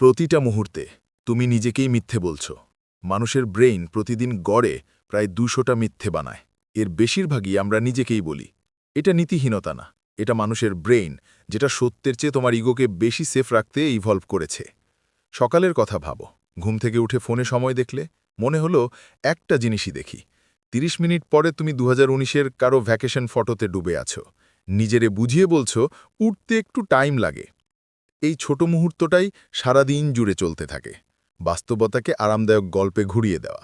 প্রতিটা মুহূর্তে তুমি নিজেকেই মিথ্যে বলছ। মানুষের ব্রেইন প্রতিদিন গড়ে প্রায় ২০০টা মিথ্যে বানায়। এর বেশিরভাগই আমরা নিজেকেই বলি। এটা নীতিহীনতা না, এটা মানুষের ব্রেইন, যেটা সত্যের চেয়ে তোমার ইগোকে বেশি সেফ রাখতে ইভলভ করেছে। সকালের কথা ভাবো, ঘুম থেকে উঠে ফোনে সময় দেখলে মনে হলো একটা জিনিসই দেখি। ৩০ মিনিট পরে তুমি ২০১৯-এর কারো ভ্যাকেশন ফটোতে ডুবে আছো। নিজেরে বুঝিয়ে বলছো উঠতে একটু টাইম লাগে। এই ছোট মুহূর্তটাই সারাদিন জুড়ে চলতে থাকে, বাস্তবতাকে আরামদায়ক গল্পে ঘুরিয়ে দেওয়া।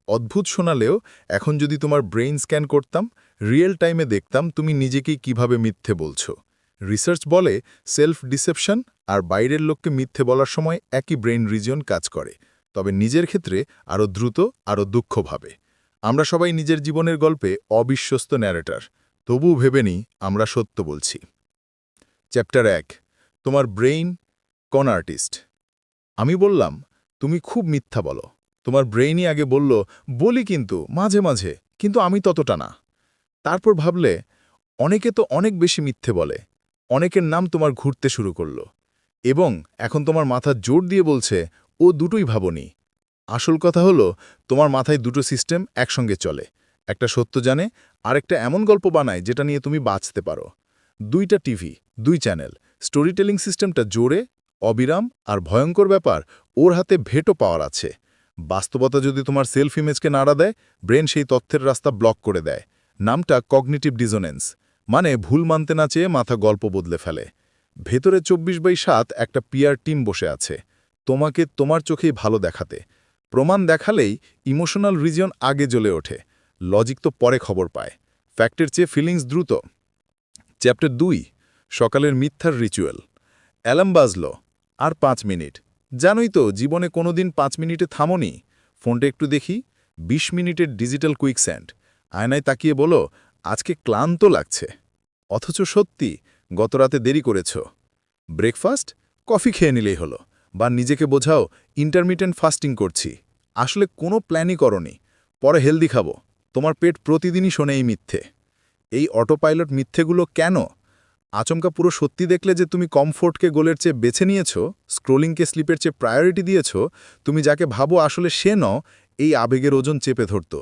অদ্ভুত শোনালেও এখন যদি তোমার ব্রেইন স্ক্যান করতাম, রিয়েল টাইমে দেখতাম তুমি নিজেকেই কিভাবে মিথ্যে বলছো। রিসার্চ বলে সেলফ ডিসেপশন আর বাইরের লোককে মিথ্যে বলার সময় একই ব্রেইন রিজিয়ন কাজ করে, তবে নিজের ক্ষেত্রে আরও দ্রুত, আরও দুঃখভাবে। আমরা সবাই নিজের জীবনের গল্পে অবিশ্বস্ত ন্যারেটর, তবুও ভেবে নিই আমরা সত্য বলছি। চ্যাপ্টার ১, তোমার ব্রেইন কন আর্টিস্ট। আমি বললাম, তুমি খুব মিথ্যা বলো। তোমার ব্রেইনই আগে বলল, বলি কিন্তু মাঝে মাঝে, কিন্তু আমি ততটা না। তারপর ভাবলে, অনেকে তো অনেক বেশি মিথ্যে বলে। অনেকের নাম তোমার ঘুরতে শুরু করল, এবং এখন তোমার মাথা জোর দিয়ে বলছে, ও দুটোই ভাবনি। আসল কথা হলো, তোমার মাথায় দুটো সিস্টেম একসঙ্গে চলে। একটা সত্য জানে, আরেকটা এমন গল্প বানায় যেটা নিয়ে তুমি বাঁচতে পারো। দুইটা টিভি, দুই চ্যানেল, স্টোরি টেলিং সিস্টেমটা জোরে, অবিরাম আর ভয়ঙ্কর ব্যাপার, ওর হাতে ভেটো পাওয়ার আছে। বাস্তবতা যদি তোমার সেলফ ইমেজকে নাড়া দেয়, ব্রেন সেই তথ্যের রাস্তা ব্লক করে দেয়। নামটা কগনিটিভ ডিসোনেন্স, মানে ভুল মানতে না চেয়ে মাথা গল্প বদলে ফেলে। ভেতরে ২৪/৭ একটা পিআর টিম বসে আছে, তোমাকে তোমার চোখেই ভালো দেখাতে। প্রমাণ দেখালেই ইমোশনাল রিজিয়ন আগে জ্বলে ওঠে, লজিক তো পরে খবর পায়। ফ্যাক্টের চেয়ে ফিলিংস দ্রুত। চ্যাপ্টার ২, সকালের মিথ্যার রিচুয়াল। অ্যালার্ম বাজল, আর ৫ মিনিট। জানোই তো, জীবনে কোনোদিন ৫ মিনিটে থামোনি। ফোনটা একটু দেখি, ২০ মিনিটের ডিজিটাল কুইকস্যান্ড। আয়নায় তাকিয়ে বলো, আজকে ক্লান্ত লাগছে। অথচ সত্যি, গতরাতে দেরি করেছ। ব্রেকফাস্ট, কফি খেয়ে নিলেই হলো, বা নিজেকে বোঝাও ইন্টারমিটেন্ট ফাস্টিং করছি। আসলে কোনো প্ল্যানই করনি, পরে হেলদি খাবো। তোমার পেট প্রতিদিনই শোনে এই মিথ্যে। এই অটোপাইলট মিথ্যেগুলো কেন? আচমকা পুরো সত্যি দেখলে যে তুমি কমফোর্টকে গোলের চেয়ে বেছে নিয়েছ, স্ক্রোলিংকে স্লিপের চেয়ে প্রায়োরিটি দিয়েছ, তুমি যাকে ভাবো আসলে সে নও, এই আবেগের ওজন চেপে ধরত।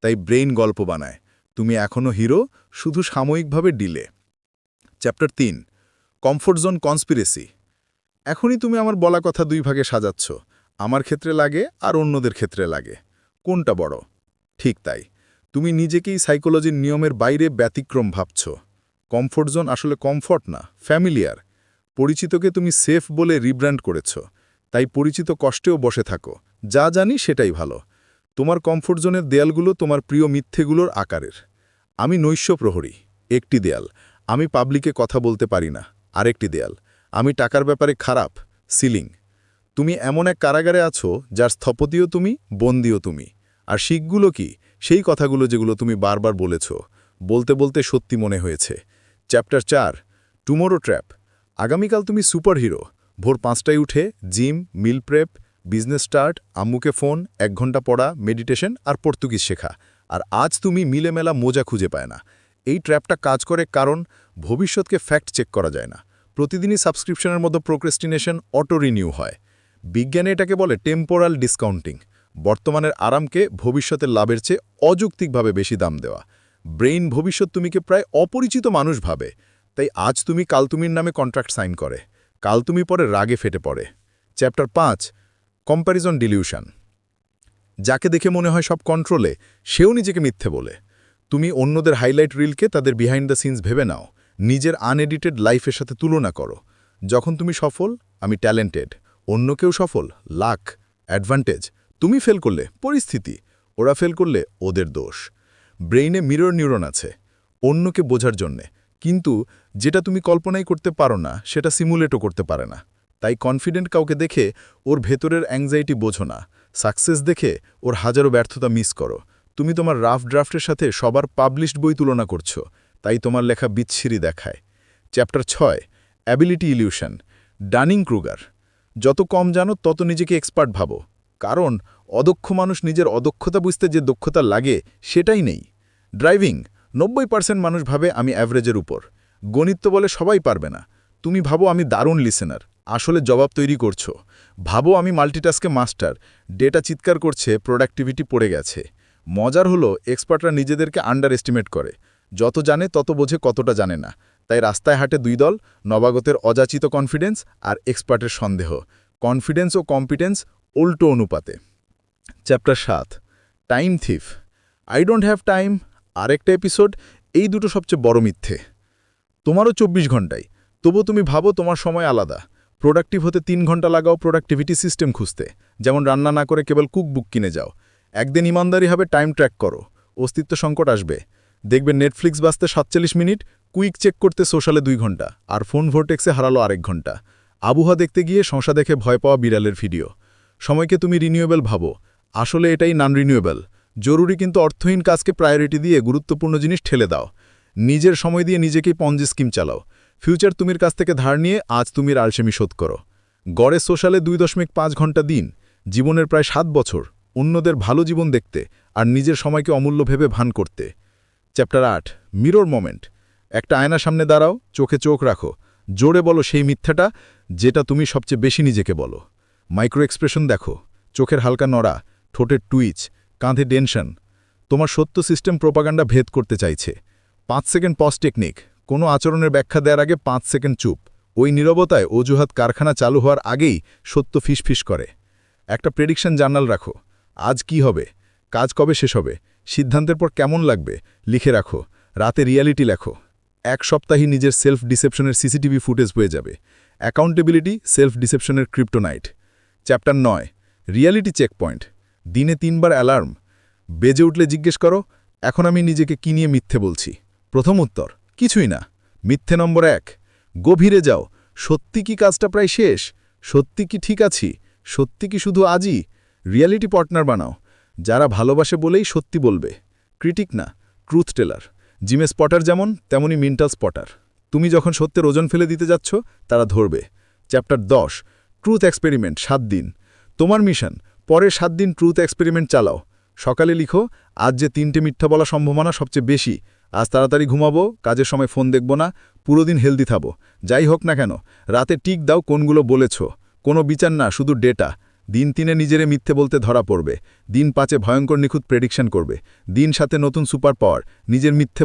তাই ব্রেইন গল্প বানায়, তুমি এখনও হিরো, শুধু সাময়িকভাবে delay. Chapter ৩, comfort zone conspiracy. এখনই তুমি আমার বলা কথা দুই ভাগে সাজাচ্ছ, আমার ক্ষেত্রে লাগে আর অন্যদের ক্ষেত্রে লাগে। কোনটা বড়? ঠিক তাই, তুমি নিজেকেই সাইকোলজির নিয়মের বাইরে ব্যতিক্রম ভাবছ। কমফোর্ট জোন আসলে কমফর্ট না, ফ্যামিলিয়ার। পরিচিতকে তুমি সেফ বলে রিব্র্যান্ড করেছ, তাই পরিচিত কষ্টেও বসে থাকো, যা জানি সেটাই ভালো। তোমার কমফোর্ট জোনের দেয়ালগুলো তোমার প্রিয় মিথ্যেগুলোর আকারের। আমি নৈশ প্রহরী, একটি দেয়াল। আমি পাবলিকে কথা বলতে পারি না, আরেকটি দেয়াল। আমি টাকার ব্যাপারে খারাপ, সিলিং। তুমি এমন এক কারাগারে আছো যার স্থপতিও তুমি, বন্দিও তুমি। আর শিখগুলো কি? সেই কথাগুলো যেগুলো তুমি বারবার বলেছ, বলতে বলতে সত্যি মনে হয়েছে। Chapter ৪, tomorrow trap. আগামীকাল তুমি সুপারহিরো। ভোর ৫টায় উঠে gym, meal prep, business start, আম্মুকে ফোন, ১ ঘন্টা পড়া, মেডিটেশন আর পর্তুগিজ শেখা। আর আজ তুমি মিলেমেলা মোজা খুঁজে পায় না। এই ট্র্যাপটা কাজ করে কারণ ভবিষ্যৎকে ফ্যাক্ট চেক করা যায় না। প্রতিদিনই সাবস্ক্রিপশনের মতো প্রোক্রেস্টিনেশন অটো রিনিউ হয়। বিজ্ঞানে এটাকে বলে টেম্পোরাল ডিসকাউন্টিং, বর্তমানের আরামকে ভবিষ্যতের লাভের চেয়ে অযৌক্তিকভাবে বেশি দাম দেওয়া। ব্রেইন ভবিষ্যৎ তুমিকে প্রায় অপরিচিত মানুষ ভাবে, তাই আজ তুমি কাল তুমির নামে কন্ট্রাক্ট সাইন করে, কাল তুমি পরে রাগে ফেটে পড়ে। Chapter ৫, comparison dilution. যাকে দেখে মনে হয় সব কন্ট্রোলে, সেও নিজেকে মিথ্যে বলে। তুমি অন্যদের হাইলাইট রিলকে তাদের বিহাইন্ড দ্য সিনস ভেবে নাও, নিজের আনএডিটেড লাইফের সাথে তুলনা করো। যখন তুমি সফল, আমি ট্যালেন্টেড। অন্য কেউ সফল, লাক, অ্যাডভান্টেজ। তুমি ফেল করলে পরিস্থিতি, ওরা ফেল করলে ওদের দোষ। ব্রেইনে মিরর নিউরন আছে, অন্যকে বোঝার জন্যে, কিন্তু যেটা তুমি কল্পনাই করতে পারো না সেটা সিমুলেটও করতে পারে না। তাই কনফিডেন্ট কাউকে দেখে ওর ভেতরের অ্যাংজাইটি বোঝো না, সাকসেস দেখে ওর হাজারো ব্যর্থতা মিস করো। তুমি তোমার রাফ ড্রাফটের সাথে সবার পাবলিশড বই তুলনা করছো, তাই তোমার লেখা বিচ্ছিরি দেখায়। Chapter ৬, ability illusion. Dunning Kruger. যত কম জানো তত নিজেকে এক্সপার্ট ভাবো, কারণ অদক্ষ মানুষ নিজের অদক্ষতা বুঝতে যে দক্ষতা লাগে সেটাই নেই। ড্রাইভিং, ৯০% মানুষ ভাবে আমি অ্যাভারেজের উপর। গণিত বলে সবাই পারবে না। তুমি ভাবো আমি দারুণ লিসেনার, আসলে জবাব তৈরি করছো। ভাবো আমি মাল্টিটাস্কে মাস্টার, ডেটা চিৎকার করছে, প্রোডাক্টিভিটি পড়ে গেছে। মজার হলো এক্সপার্টরা নিজেদেরকে আন্ডার এস্টিমেট করে, যত জানে তত বোঝে কতটা জানে না। তাই রাস্তায় হাঁটে দুই দল, নবাগতের অযাচিত কনফিডেন্স আর এক্সপার্টের সন্দেহ। কনফিডেন্স ও কম্পিটেন্স উল্টো অনুপাতে। Chapter 7, time thief. I don't have time, আরেকটা এপিসোড। এই দুটো সবচেয়ে বড় মিথ্যে। তোমারও 24 ঘন্টায়, তবু তুমি ভাবো তোমার সময় আলাদা। প্রোডাক্টিভ হতে 3 ঘন্টা লাগাও প্রোডাক্টিভিটি সিস্টেম খুঁজতে, যেমন রান্না না করে কেবল কুকবুক কিনে যাও। একদিন ইমানদারি হবে, টাইম ট্র্যাক করো, অস্তিত্ব সংকট আসবে। দেখবে নেটফ্লিক্স বাজতে 47 মিনিট, কুইক চেক করতে সোশ্যালে 2 ঘন্টা, আর ফোন ভোর্টেক্সে হারালো আরেক ঘন্টা। আবহাওয়া দেখতে গিয়ে শশা দেখে ভয় পাওয়া বিড়ালের ভিডিও। সময়কে তুমি রিনিউয়েবল ভাবো, আসলে এটাই নন রিনিউয়েবল। জরুরি কিন্তু অর্থহীন কাজকে প্রায়োরিটি দিয়ে গুরুত্বপূর্ণ জিনিস ঠেলে দাও। নিজের সময় দিয়ে নিজেকেই পঞ্জি স্কিম চালাও। ফিউচার তুমির কাছ থেকে ধার নিয়ে আজ তুমির আলসেমি শোধ করো। গড়ে সোশ্যালে 2.5 ঘন্টা দিন, জীবনের প্রায় 7 বছর অন্যদের ভালো জীবন দেখতে আর নিজের সময়কে অমূল্য ভেবে ভান করতে। Chapter 8, mirror moment. একটা আয়নার সামনে দাঁড়াও, চোখে চোখ রাখো, জোরে বলো সেই মিথ্যাটা যেটা তুমি সবচেয়ে বেশি নিজেকে বলো। মাইক্রো এক্সপ্রেশন দেখো, চোখের হালকা নড়া, ঠোঁটের টুইচ, কাঁধে টেনশন। তোমার সত্য সিস্টেম প্রোপাগান্ডা ভেদ করতে চাইছে। 5 সেকেন্ড পজ টেকনিক, কোনো আচরণের ব্যাখ্যা দেওয়ার আগে 5 সেকেন্ড চুপ। ওই নীরবতায় অজুহাত কারখানা চালু হওয়ার আগেই সত্য ফিসফিস করে। একটা প্রেডিকশন জার্নাল রাখো, আজ কি হবে, কাজ কবে শেষ হবে, সিদ্ধান্তের পর কেমন লাগবে লিখে রাখো। রাতে রিয়ালিটি লেখো। 1 সপ্তাহে নিজের সেলফ ডিসেপশনের সিসিটিভি ফুটেজ পেয়ে যাবে। অ্যাকাউন্টেবিলিটি সেলফ ডিসেপশনের ক্রিপ্টোনাইট। Chapter 9, reality checkpoint. দিনে 3 বার অ্যালার্ম বেজে উঠলে জিজ্ঞেস করো, এখন আমি নিজেকে কি নিয়ে মিথ্যে বলছি। প্রথম উত্তর, কিছুই না। মিথ্যে নম্বর 1, গভীরে যাও। সত্যি কি কাজটা প্রায় শেষ? সত্যি কি ঠিক আছি? সত্যি কি শুধু আজই? রিয়ালিটি পার্টনার বানাও, যারা ভালোবাসে বলেই সত্যি বলবে, ক্রিটিক না, ট্রুথ টেলার। জিমে স্পটার যেমন, তেমনি মেন্টাল স্পটার। তুমি যখন সত্যের ওজন ফেলে দিতে যাচ্ছ, তারা ধরবে। চ্যাপ্টার 10, ট্রুথ এক্সপেরিমেন্ট 7 দিন। তোমার মিশন, পরের 7 দিন ট্রুথ এক্সপেরিমেন্ট চালাও। সকালে লিখো, আজ যে 3টে মিথ্যা বলা সম্ভাবনা সবচেয়ে বেশি। আজ তাড়াতাড়ি ঘুমাবো, কাজের সময় ফোন দেখব না, পুরো দিন হেলদি থাকবো। যাই হোক না কেন, রাতে টিক দাও কোনগুলো বলেছ। কোনো বিচার না, শুধু ডেটা। দিন 3-এ নিজেরে মিথ্যে বলতে ধরা পড়বে। দিন 5-এ ভয়ঙ্কর নিখুঁত প্রেডিকশন করবে। দিন 7-এ নতুন সুপার পাওয়ার, নিজের মিথ্যে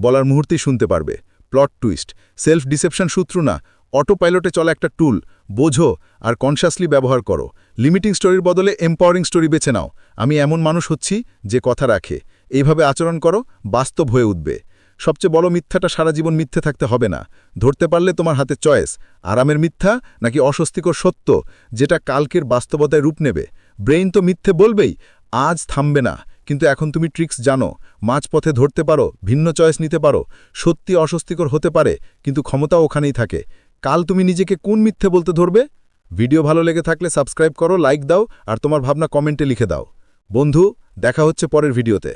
বলার মুহূর্তেই শুনতে পারবে। প্লট টুইস্ট, সেলফ ডিসেপশন সূত্র না, অটো পাইলটে চলা একটা টুল। বোঝো আর কনশাসলি ব্যবহার করো। লিমিটিং স্টোরির বদলে এম্পাওয়ারিং স্টোরি বেছে নাও। আমি এমন মানুষ হচ্ছি যে কথা রাখে। এইভাবে আচরণ করো, বাস্তব হয়ে উঠবে। সবচেয়ে বড় মিথ্যাটা সারা জীবন মিথ্যে থাকতে হবে না। ধরতে পারলে তোমার হাতে চয়েস, আরামের মিথ্যা নাকি অস্বস্তিকর সত্য, যেটা কালকের বাস্তবতায় রূপ নেবে। ব্রেইন তো মিথ্যে বলবেই, আজ থামবে না। কিন্তু এখন তুমি ট্রিক্স জানো, মাঝপথে ধরতে পারো, ভিন্ন চয়েস নিতে পারো। সত্যি অস্বস্তিকর হতে পারে, কিন্তু ক্ষমতা ওখানেই থাকে। কাল তুমি নিজেকে কোন মিথ্যে বলতে ধরবে? ভিডিও ভালো লেগে থাকলে সাবস্ক্রাইব করো, লাইক দাও আর তোমার ভাবনা কমেন্টে লিখে দাও। বন্ধু, দেখা হচ্ছে পরের ভিডিওতে।